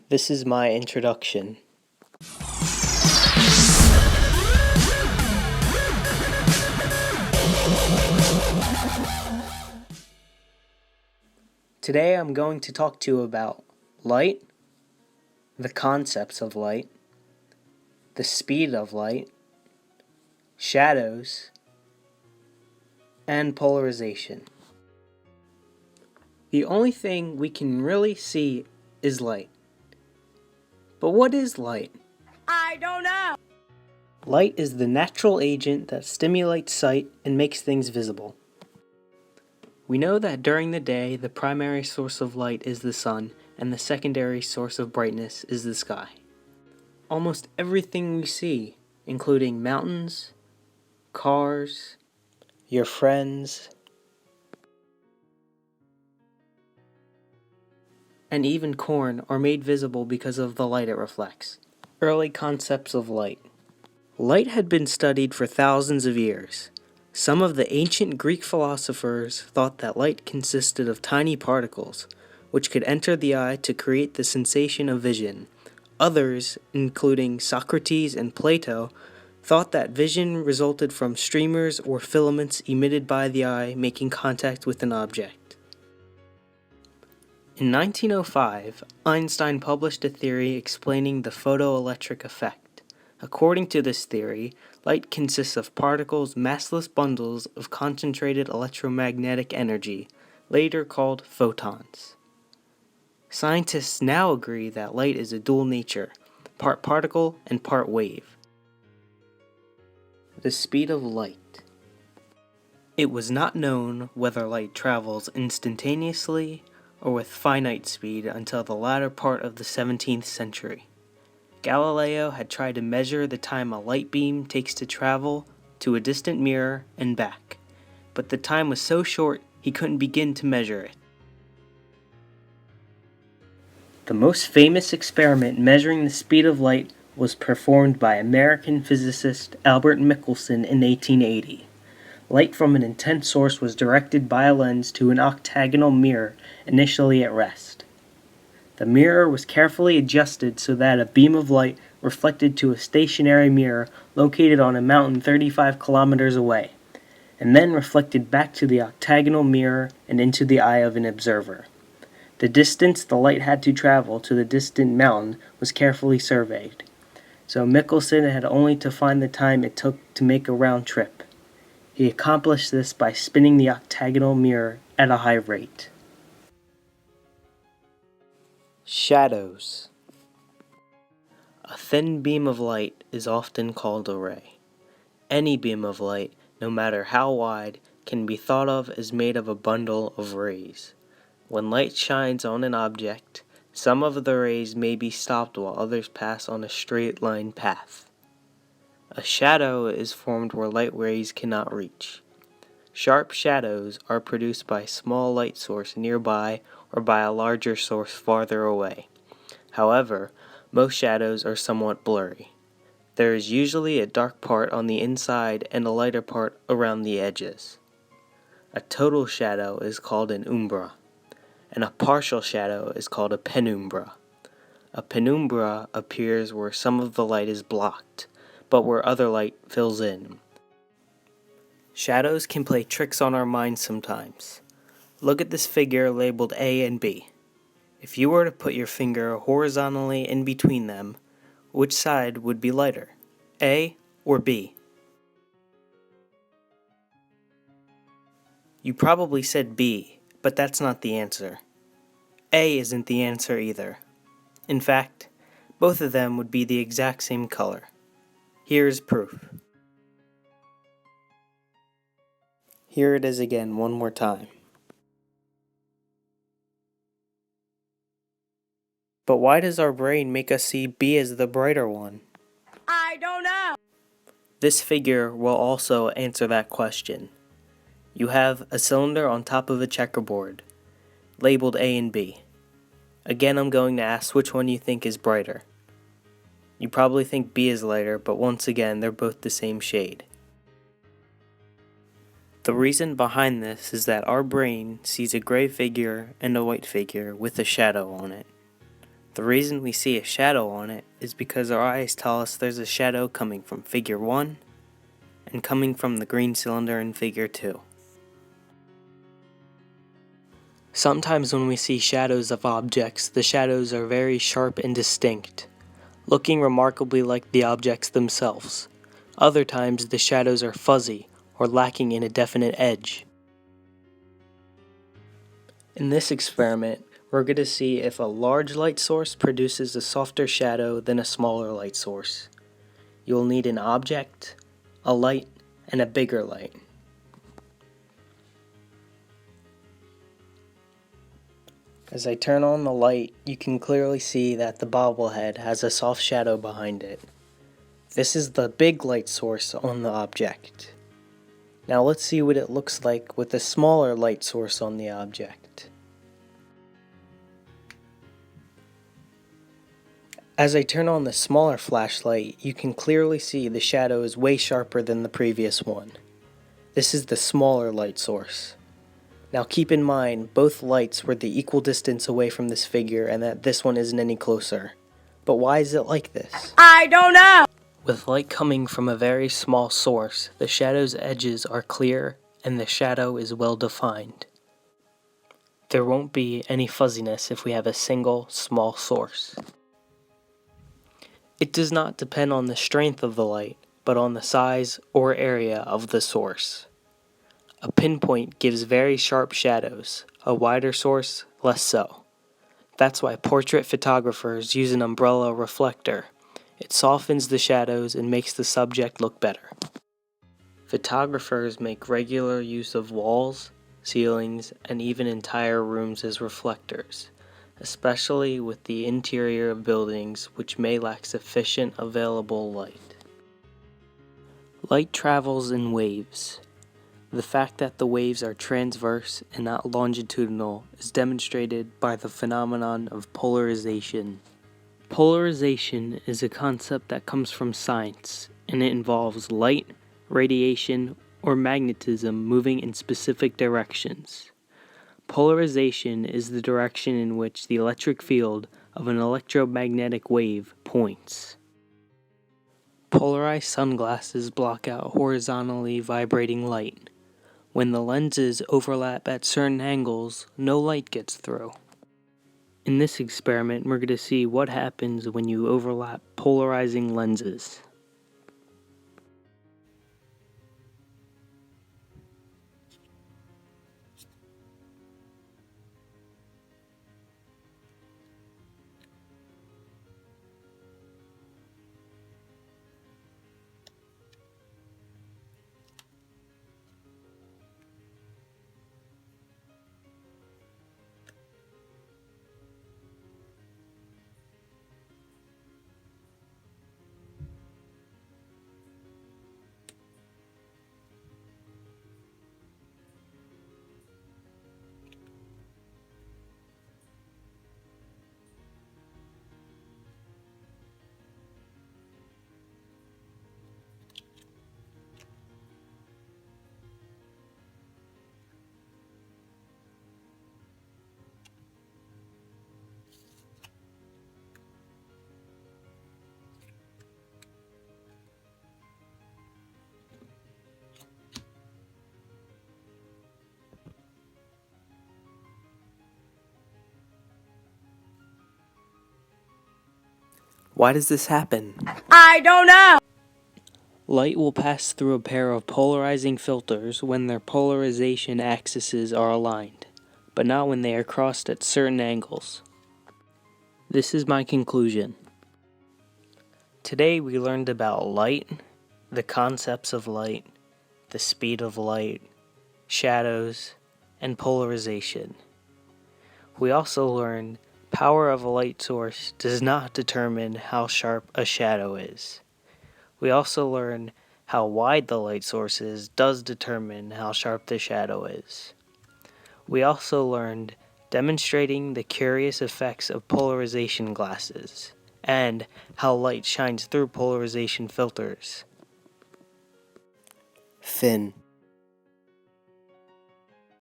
This is my introduction. Today I'm going to talk to you about light, the concepts of light, the speed of light, shadows, and polarization. The only thing we can really see is light. But what is light? I don't know. Light is the natural agent that stimulates sight and makes things visible. We know that during the day, the primary source of light is the sun, and the secondary source of brightness is the sky. Almost everything we see, including mountains, cars, your friends, and even corn, are made visible because of the light it reflects. Early concepts of light. Light had been studied for thousands of years. Some of the ancient Greek philosophers thought that light consisted of tiny particles, which could enter the eye to create the sensation of vision. Others, including Socrates and Plato, thought that vision resulted from streamers or filaments emitted by the eye making contact with an object. In 1905, Einstein published a theory explaining the photoelectric effect. According to this theory, light consists of particles, massless bundles of concentrated electromagnetic energy, later called photons. Scientists now agree that light is a dual nature, part particle and part wave. The speed of light. It was not known whether light travels instantaneously or with finite speed until the latter part of the 17th century. Galileo had tried to measure the time a light beam takes to travel to a distant mirror and back, but the time was so short he couldn't begin to measure it. The most famous experiment measuring the speed of light was performed by American physicist Albert Michelson in 1880. Light from an intense source was directed by a lens to an octagonal mirror initially at rest. The mirror was carefully adjusted so that a beam of light reflected to a stationary mirror located on a mountain 35 kilometers away, and then reflected back to the octagonal mirror and into the eye of an observer. The distance the light had to travel to the distant mountain was carefully surveyed, so Michelson had only to find the time it took to make a round trip. He accomplished this by spinning the octagonal mirror at a high rate. Shadows. A thin beam of light is often called a ray. Any beam of light, no matter how wide, can be thought of as made of a bundle of rays. When light shines on an object, some of the rays may be stopped while others pass on a straight line path. A shadow is formed where light rays cannot reach. Sharp shadows are produced by a small light source nearby or by a larger source farther away. However, most shadows are somewhat blurry. There is usually a dark part on the inside and a lighter part around the edges. A total shadow is called an umbra, and a partial shadow is called a penumbra. A penumbra appears where some of the light is blocked, but where other light fills in. Shadows can play tricks on our minds sometimes. Look at this figure labeled A and B. If you were to put your finger horizontally in between them, which side would be lighter, A or B? You probably said B, but that's not the answer. A isn't the answer either. In fact, both of them would be the exact same color. Here's proof. Here it is again one more time. But why does our brain make us see B as the brighter one? I don't know. This figure will also answer that question. You have a cylinder on top of a checkerboard, labeled A and B. Again, I'm going to ask which one you think is brighter. You probably think B is lighter, but once again, they're both the same shade. The reason behind this is that our brain sees a gray figure and a white figure with a shadow on it. The reason we see a shadow on it is because our eyes tell us there's a shadow coming from figure 1 and coming from the green cylinder in figure 2. Sometimes when we see shadows of objects, the shadows are very sharp and distinct, looking remarkably like the objects themselves. Other times the shadows are fuzzy or lacking in a definite edge. In this experiment, we're going to see if a large light source produces a softer shadow than a smaller light source. You'll need an object, a light, and a bigger light. As I turn on the light, you can clearly see that the bobblehead has a soft shadow behind it. This is the big light source on the object. Now let's see what it looks like with a smaller light source on the object. As I turn on the smaller flashlight, you can clearly see the shadow is way sharper than the previous one. This is the smaller light source. Now keep in mind, both lights were the equal distance away from this figure and that this one isn't any closer. But why is it like this? I don't know. With light coming from a very small source, the shadow's edges are clear and the shadow is well defined. There won't be any fuzziness if we have a single, small source. It does not depend on the strength of the light, but on the size or area of the source. A pinpoint gives very sharp shadows, a wider source less so. That's why portrait photographers use an umbrella reflector. It softens the shadows and makes the subject look better. Photographers make regular use of walls, ceilings, and even entire rooms as reflectors, especially with the interior of buildings which may lack sufficient available light. Light travels in waves. The fact that the waves are transverse and not longitudinal is demonstrated by the phenomenon of polarization. Polarization is a concept that comes from science, and it involves light, radiation, or magnetism moving in specific directions. Polarization is the direction in which the electric field of an electromagnetic wave points. Polarized sunglasses block out horizontally vibrating light. When the lenses overlap at certain angles, no light gets through. In this experiment, we're going to see what happens when you overlap polarizing lenses. Why does this happen? I don't know. Light will pass through a pair of polarizing filters when their polarization axes are aligned, but not when they are crossed at certain angles. This is my conclusion. Today we learned about light, the concepts of light, the speed of light, shadows, and polarization. We also learned power of a light source does not determine how sharp a shadow is. We also learned how wide the light source is does determine how sharp the shadow is. We also learned demonstrating the curious effects of polarization glasses and how light shines through polarization filters. Fin.